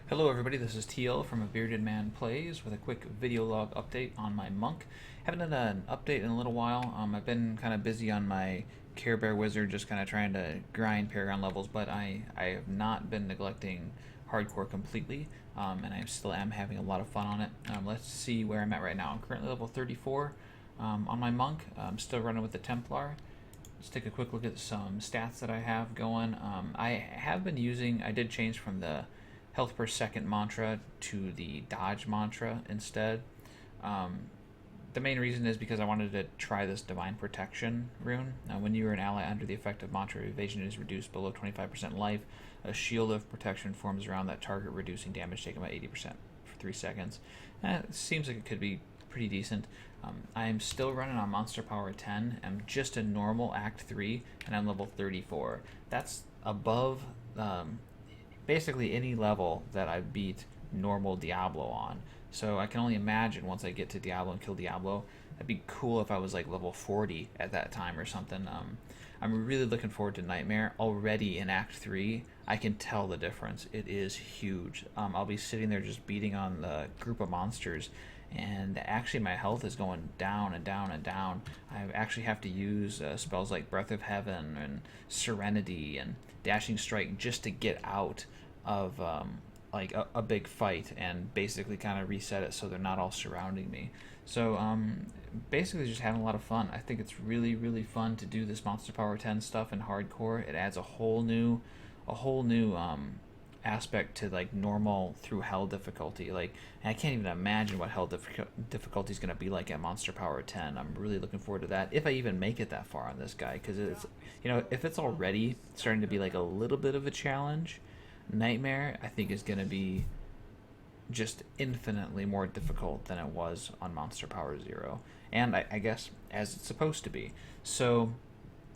Hello everybody, this is TL from A Bearded Man Plays with a quick video log update on my monk. Haven't done an update in a little while. I've been kind of busy on my Care Bear Wizard, just kind of trying to grind Paragon levels, but I have not been neglecting Hardcore completely, and I still am having a lot of fun on it. Let's see where I'm at right now. I'm currently level 34 on my monk. I'm still running with the Templar. Let's take a quick look at some stats that I have going. I did change from the health per second mantra to the dodge mantra instead. The main reason is because I wanted to try this divine protection rune. Now, when you are an ally under the effect of mantra, evasion is reduced below 25% life. A shield of protection forms around that target, reducing damage taken by 80% for 3 seconds. It seems like it could be pretty decent. I am still running on monster power 10. I'm just a normal act 3 and I'm level 34. That's above basically any level that I beat normal Diablo on. So I can only imagine once I get to Diablo and kill Diablo, that'd be cool if I was like level 40 at that time or something. I'm really looking forward to Nightmare. Already in Act 3, I can tell the difference. It is huge. I'll be sitting there just beating on the group of monsters, and actually my health is going down and down and down. I actually have to use spells like Breath of Heaven and Serenity and Dashing Strike just to get out of like a big fight and basically kind of reset it so they're not all surrounding me. So basically just having a lot of fun. I think it's really fun to do this monster power 10 stuff in hardcore. It adds a whole new aspect to like normal through hell difficulty. Like, I can't even imagine what hell difficulty is going to be like at monster power 10. I'm really looking forward to that, if I even make it that far on this guy, because it's, if it's already starting to be like a little bit of a challenge, Nightmare I think is going to be just infinitely more difficult than it was on monster power 0, and I guess as it's supposed to be. So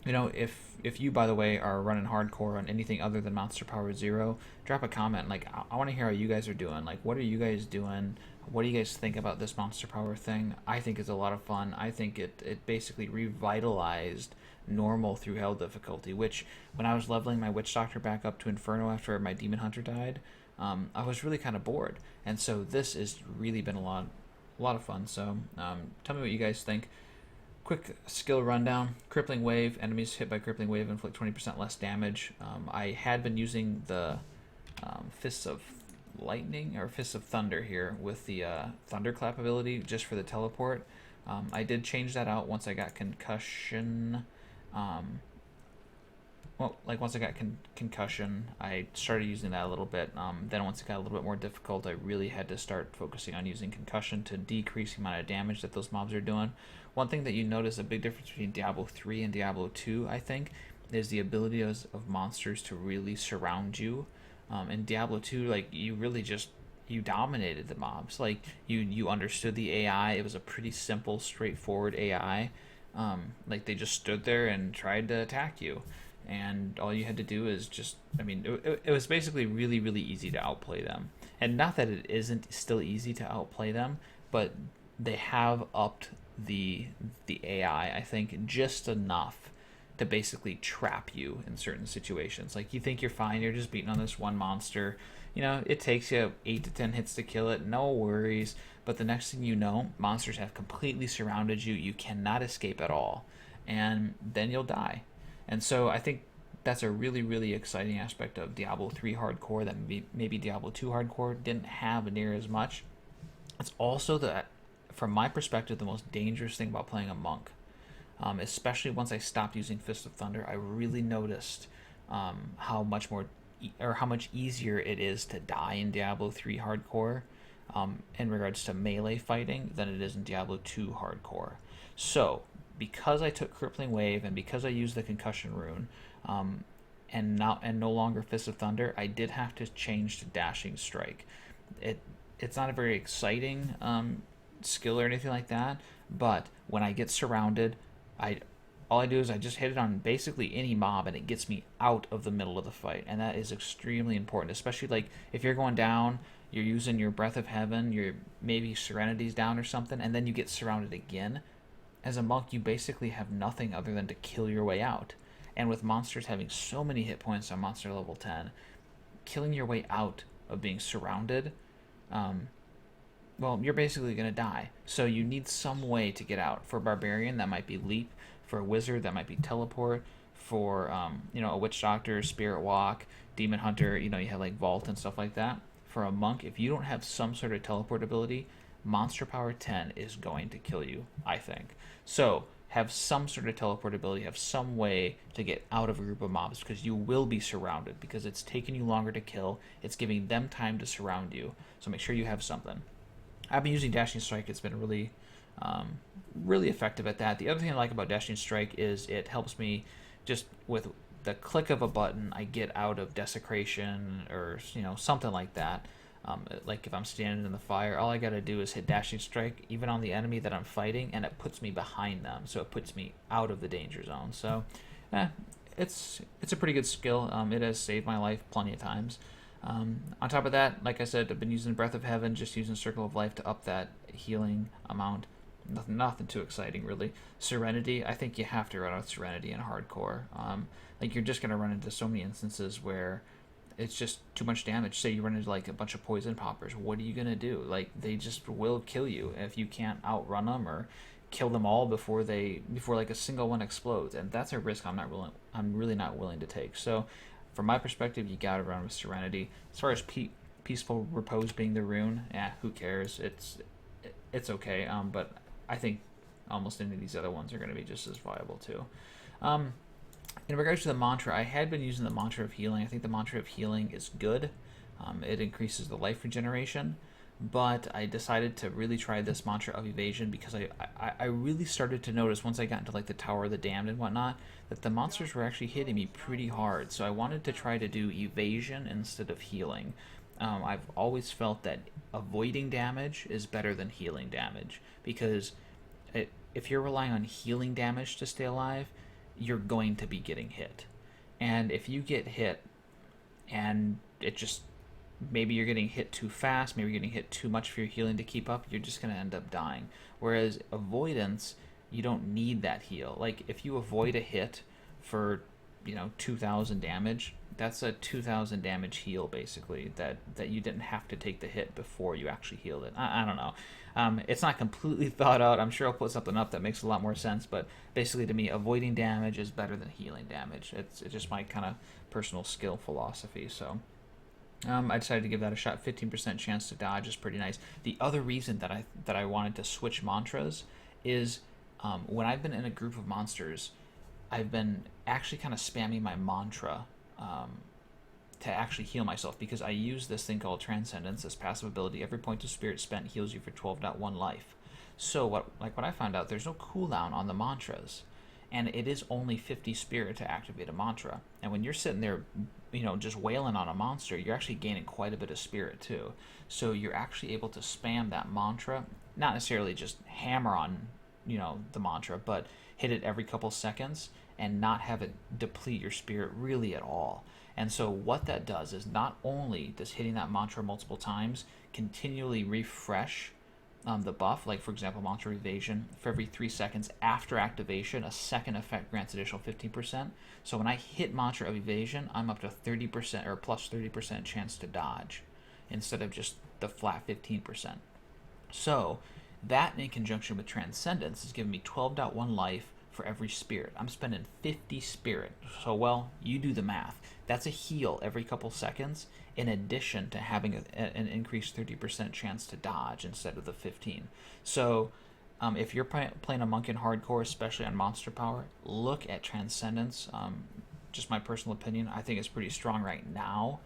if you, by the way, are running hardcore on anything other than Monster Power 0, drop a comment. Like, I want to hear how you guys are doing. Like, what are you guys doing? What do you guys think about this Monster Power thing? I think it's a lot of fun. I think it basically revitalized normal through hell difficulty, which, when I was leveling my Witch Doctor back up to Inferno after my Demon Hunter died, I was really kind of bored. And so this has really been a lot of fun. So tell me what you guys think. Quick skill rundown. Crippling Wave. Enemies hit by Crippling Wave inflict 20% less damage. I had been using the Fists of Lightning, or Fists of Thunder here, with the Thunderclap ability just for the teleport. I did change that out once I got Concussion. Once I got Concussion, I started using that a little bit. Then once it got a little bit more difficult, I really had to start focusing on using Concussion to decrease the amount of damage that those mobs are doing. One thing that you notice a big difference between Diablo 3 and Diablo 2, I think, is the ability of monsters to really surround you. In Diablo 2, like, you really just, you dominated the mobs. Like, you understood the AI. It was a pretty simple, straightforward AI. Like, they just stood there and tried to attack you. And all you had to do is just, it was basically really easy to outplay them. And not that it isn't still easy to outplay them, but they have upped the AI, I think, just enough to basically trap you in certain situations. Like, you think you're fine, you're just beating on this one monster, it takes you 8 to 10 hits to kill it, no worries, but the next thing you know, monsters have completely surrounded you, you cannot escape at all, and then you'll die. And so I think that's a really exciting aspect of Diablo 3 hardcore that maybe Diablo 2 hardcore didn't have near as much. It's also, from my perspective, the most dangerous thing about playing a monk. Especially once I stopped using Fist of Thunder, I really noticed how much easier it is to die in Diablo 3 hardcore in regards to melee fighting than it is in Diablo 2 hardcore. So, because I took Crippling Wave and because I used the Concussion rune, and no longer Fist of Thunder, I did have to change to Dashing Strike. It's not a very exciting skill or anything like that, but when I get surrounded, all I do is I just hit it on basically any mob and it gets me out of the middle of the fight, and that is extremely important, especially like if you're going down, you're using your Breath of Heaven, your maybe Serenity's down or something, and then you get surrounded again. As a monk, you basically have nothing other than to kill your way out. And with monsters having so many hit points on monster level 10, killing your way out of being surrounded, well, you're basically going to die. So you need some way to get out. For a barbarian, that might be leap. For a wizard, that might be teleport. For a witch doctor, spirit walk, demon hunter, you have like vault and stuff like that. For a monk, if you don't have some sort of teleport ability, monster power 10 is going to kill you, I think. So have some sort of teleport ability, have some way to get out of a group of mobs, because you will be surrounded, because it's taking you longer to kill. It's giving them time to surround you. So make sure you have something. I've been using Dashing Strike. It's been really effective at that. The other thing I like about Dashing Strike is it helps me just with the click of a button. I get out of desecration or something like that. Like if I'm standing in the fire, all I gotta do is hit Dashing Strike, even on the enemy that I'm fighting, and it puts me behind them. So it puts me out of the danger zone. So, it's a pretty good skill. It has saved my life plenty of times. On top of that, like I said, I've been using Breath of Heaven, just using Circle of Life to up that healing amount. Nothing too exciting, really. Serenity, I think you have to run out Serenity in hardcore. Like, you're just going to run into so many instances where it's just too much damage. Say you run into, like, a bunch of poison poppers. What are you going to do? Like, they just will kill you if you can't outrun them or kill them all before like a single one explodes. And that's a risk I'm really not willing to take. So, from my perspective, you gotta run with Serenity. As far as Peaceful Repose being the rune, who cares? It's okay. But I think almost any of these other ones are going to be just as viable too. In regards to the mantra, I had been using the mantra of healing. I think the mantra of healing is good. It increases the life regeneration. But I decided to really try this mantra of evasion because I really started to notice once I got into like the Tower of the Damned and whatnot that the monsters were actually hitting me pretty hard. So I wanted to try to do evasion instead of healing. I've always felt that avoiding damage is better than healing damage because if you're relying on healing damage to stay alive, you're going to be getting hit. And if you get hit and it just maybe you're getting hit too fast, maybe you're getting hit too much for your healing to keep up, you're just going to end up dying. Whereas avoidance, you don't need that heal. Like, if you avoid a hit for, 2,000 damage, that's a 2,000 damage heal, basically, that you didn't have to take the hit before you actually healed it. I don't know. It's not completely thought out. I'm sure I'll put something up that makes a lot more sense, but basically, to me, avoiding damage is better than healing damage. It's just my kind of personal skill philosophy, so... I decided to give that a shot. 15% chance to dodge is pretty nice. The other reason that I wanted to switch mantras is when I've been in a group of monsters, I've been actually kind of spamming my mantra to actually heal myself because I use this thing called Transcendence, this passive ability. Every point of spirit spent heals you for 12.1 life. So what I found out, there's no cooldown on the mantras. And it is only 50 spirit to activate a mantra. And when you're sitting there, just wailing on a monster, you're actually gaining quite a bit of spirit too. So you're actually able to spam that mantra, not necessarily just hammer on, the mantra, but hit it every couple seconds and not have it deplete your spirit really at all. And so what that does is not only does hitting that mantra multiple times continually refresh the buff, like for example mantra evasion, for every 3 seconds after activation a second effect grants additional 15%. So when I hit mantra of evasion, I'm up to 30% or plus 30% chance to dodge instead of just the flat 15%. So that in conjunction with Transcendence is giving me 12.1 life for every spirit. I'm spending 50 spirit. So, well, you do the math. That's a heal every couple seconds in addition to having an increased 30% chance to dodge instead of the 15. So, if you're playing a monk in hardcore, especially on monster power, look at Transcendence. Just my personal opinion, I think it's pretty strong right now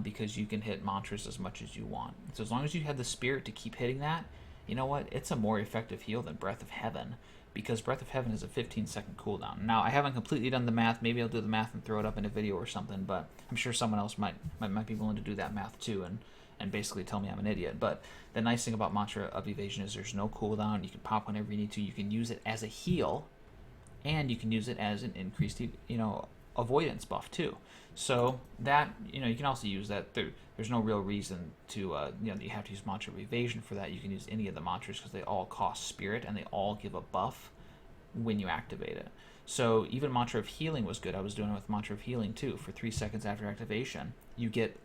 because you can hit mantras as much as you want. So as long as you have the spirit to keep hitting that, you know what? It's a more effective heal than Breath of Heaven because Breath of Heaven is a 15-second cooldown. Now, I haven't completely done the math. Maybe I'll do the math and throw it up in a video or something, but I'm sure someone else might be willing to do that math too and basically tell me I'm an idiot. But the nice thing about Mantra of Evasion is there's no cooldown. You can pop whenever you need to. You can use it as a heal, and you can use it as an increased, avoidance buff too. So that, you can also use that. There's no real reason to, that you have to use Mantra of Evasion for that. You can use any of the mantras because they all cost spirit and they all give a buff when you activate it. So even Mantra of Healing was good. I was doing it with Mantra of Healing too. For 3 seconds after activation, you get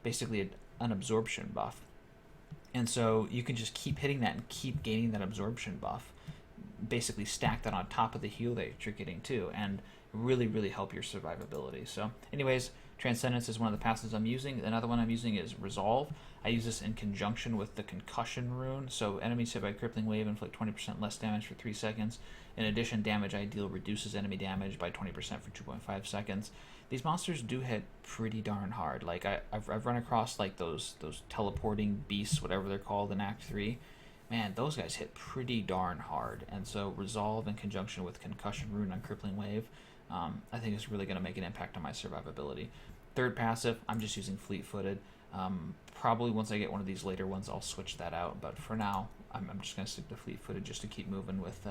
basically an absorption buff. And so you can just keep hitting that and keep gaining that absorption buff. Basically stack that on top of the heal that you're getting too, and really, really help your survivability. So anyways, Transcendence is one of the passives I'm using. Another one I'm using is Resolve. I use this in conjunction with the Concussion rune. So enemies hit by Crippling Wave inflict 20% less damage for 3 seconds. In addition, damage I deal reduces enemy damage by 20% for 2.5 seconds. These monsters do hit pretty darn hard. Like I've run across like those teleporting beasts, whatever they're called in Act 3. Man, those guys hit pretty darn hard. And so Resolve in conjunction with Concussion rune on Crippling Wave, I think is really going to make an impact on my survivability. Third passive, I'm just using Fleet-Footed. Probably once I get one of these later ones, I'll switch that out. But for now, I'm just going to stick to Fleet-Footed just to keep moving with,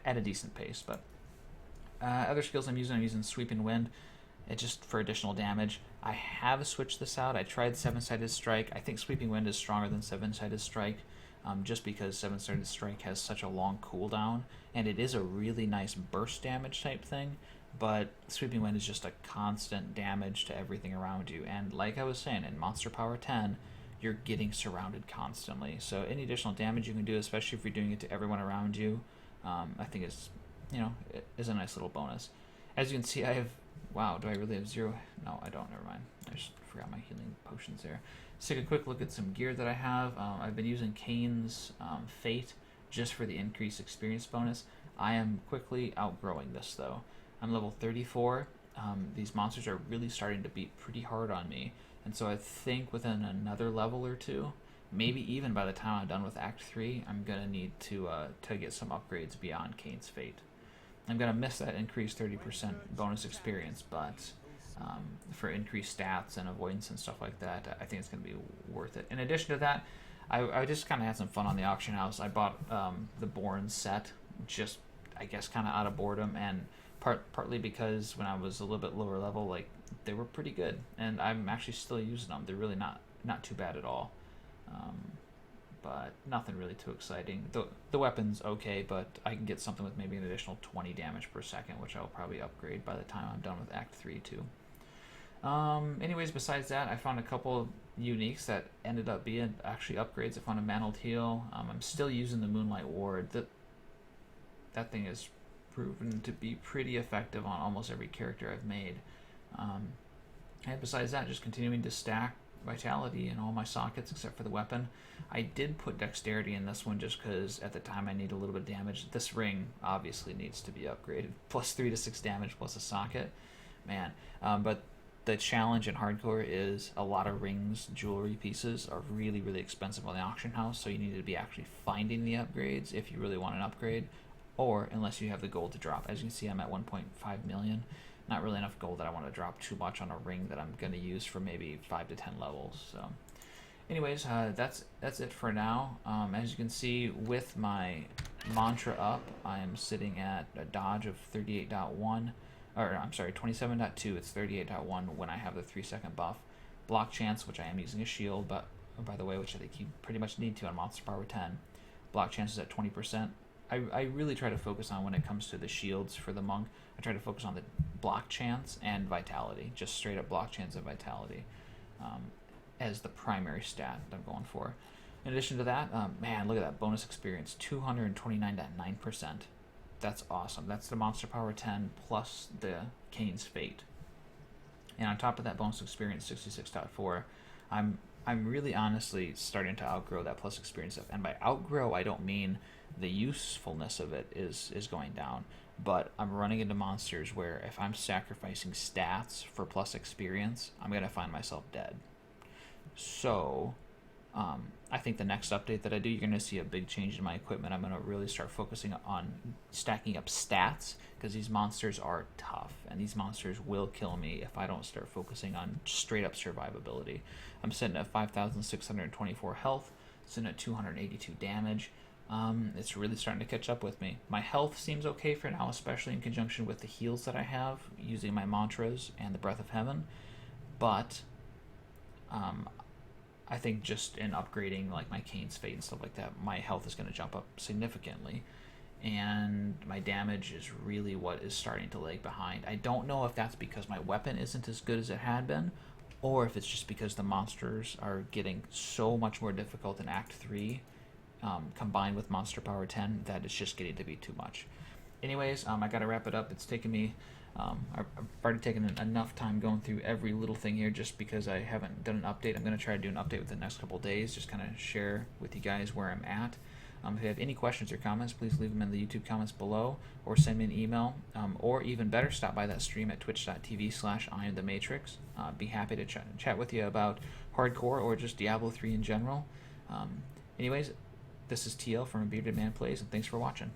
at a decent pace. But other skills I'm using Sweeping Wind, just for additional damage. I have switched this out. I tried Seven-Sided Strike. I think Sweeping Wind is stronger than Seven-Sided Strike, just because Seven-Sided Strike has such a long cooldown, and it is a really nice burst damage type thing. But Sweeping Wind is just a constant damage to everything around you. And like I was saying, in Monster Power 10, you're getting surrounded constantly. So any additional damage you can do, especially if you're doing it to everyone around you, I think is a nice little bonus. As you can see, I have... Wow, do I really have 0? No, I don't. Never mind. I just forgot my healing potions there. Let's take a quick look at some gear that I have. I've been using Kane's Fate just for the increased experience bonus. I am quickly outgrowing this, though. I'm level 34. These monsters are really starting to beat pretty hard on me. And so I think within another level or two, maybe even by the time I'm done with Act 3, I'm going to need to get some upgrades beyond Kane's Fate. I'm going to miss that increased 30% bonus experience, but for increased stats and avoidance and stuff like that, I think it's going to be worth it. In addition to that, I just kind of had some fun on the auction house. I bought the Born set, just, I guess, kind of out of boredom, and partly because when I was a little bit lower level, like, they were pretty good, and I'm actually still using them. They're really not too bad at all. But nothing really too exciting. The weapon's okay, but I can get something with maybe an additional 20 damage per second, which I'll probably upgrade by the time I'm done with Act 3 too. Anyways, besides that, I found a couple of uniques that ended up being actually upgrades. I found a Mantled Heal. I'm still using the Moonlight Ward. That thing is proven to be pretty effective on almost every character I've made. And besides that, just continuing to stack Vitality in all my sockets except for the weapon. I did put Dexterity in this one just because at the time I need a little bit of damage. This ring obviously needs to be upgraded. Plus 3 to 6 damage plus a socket. Man. But the challenge in Hardcore is a lot of rings, jewelry pieces are really, really expensive on the auction house, so you need to be actually finding the upgrades if you really want an upgrade, or unless you have the gold to drop. As you can see, I'm at 1.5 million. Not really enough gold that I want to drop too much on a ring that I'm going to use for maybe 5 to 10 levels. So anyways, that's it for now. As you can see, with my mantra up, I am sitting at a dodge of 38.1, or I'm sorry, 27.2. It's 38.1 when I have the 3-second buff. Block chance, which I am using a shield, but by the way, which I think you pretty much need to on Monster Power 10. Block chance is at 20%. I really try to focus on, when it comes to the shields for the monk, I try to focus on the block chance and vitality, just straight up block chance and vitality as the primary stat that I'm going for. In addition to that, man, look at that bonus experience, 229.9%. That's awesome. That's the Monster Power 10 plus the Kane's Fate. And on top of that bonus experience, 66.4, I'm really honestly starting to outgrow that plus experience stuff. And by outgrow, I don't mean the usefulness of it is going down, but I'm running into monsters where if I'm sacrificing stats for plus experience, I'm going to find myself dead. So I think the next update that I do, you're going to see a big change in my equipment. I'm going to really start focusing on stacking up stats, because these monsters are tough, and these monsters will kill me if I don't start focusing on straight up survivability. I'm sitting at 5,624 health, sitting at 282 damage. It's really starting to catch up with me. My health seems okay for now, especially in conjunction with the heals that I have using my mantras and the Breath of Heaven. But I think just in upgrading like my Kane's Fate and stuff like that, my health is going to jump up significantly, and my damage is really what is starting to lag behind. I don't know if that's because my weapon isn't as good as it had been, or if it's just because the monsters are getting so much more difficult in Act 3, combined with Monster Power 10, that it's just getting to be too much. Anyways, I gotta wrap it up. It's taken me, I've already taken enough time going through every little thing here just because I haven't done an update. I'm gonna try to do an update within the next couple days, just kind of share with you guys where I'm at. If you have any questions or comments, please leave them in the YouTube comments below, or send me an email, or even better, stop by that stream at twitch.tv/IamTheMatrix. Be happy to chat with you about Hardcore or just Diablo 3 in general. Anyways, this is TL from A Bearded Man Plays, and thanks for watching.